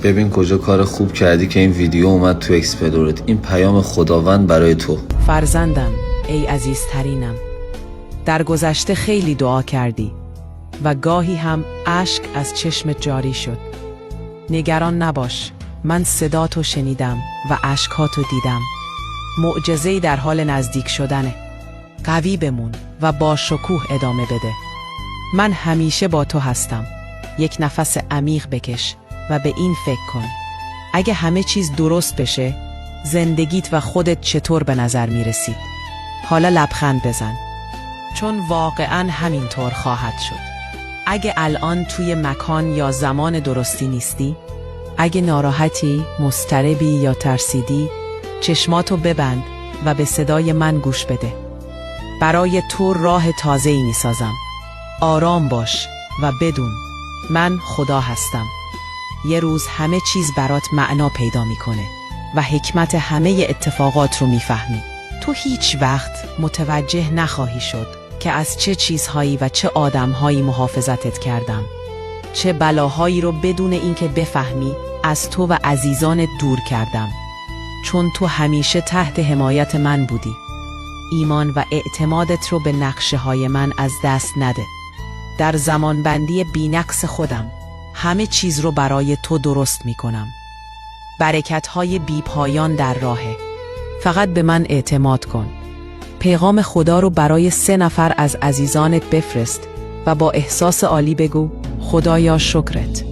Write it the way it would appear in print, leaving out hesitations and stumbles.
ببین کجا کار خوب کردی که این ویدیو اومد تو اکسپلورت. این پیام خداوند برای تو. فرزندم، ای عزیزترینم، در گذشته خیلی دعا کردی و گاهی هم اشک از چشمت جاری شد. نگران نباش، من صداتو شنیدم و اشکاتو دیدم. معجزه‌ای در حال نزدیک شدنه. قوی بمون و با شکوه ادامه بده. من همیشه با تو هستم. یک نفس عمیق بکش و به این فکر کن: اگه همه چیز درست بشه، زندگیت و خودت چطور به نظر میرسید؟ حالا لبخند بزن، چون واقعاً همینطور خواهد شد. اگه الان توی مکان یا زمان درستی نیستی، اگه ناراحتی، مضطربی یا ترسیدی، چشماتو ببند و به صدای من گوش بده. برای تو راه تازه‌ای میسازم. آرام باش و بدون من خدا هستم. یه روز همه چیز برات معنا پیدا میکنه و حکمت همه اتفاقات رو میفهمی. تو هیچ وقت متوجه نخواهی شد که از چه چیزهایی و چه آدمهایی محافظتت کردم. چه بلاهایی رو بدون اینکه بفهمی از تو و عزیزانت دور کردم. چون تو همیشه تحت حمایت من بودی. ایمان و اعتمادت رو به نقشه های من از دست نده. در زمانبندی بی‌نقص خودم همه چیز رو برای تو درست میکنم. برکت‌های بی‌پایان در راهه. فقط به من اعتماد کن. پیغام خدا رو برای 3 نفر از عزیزانت بفرست و با احساس عالی بگو: خدایا شکرت.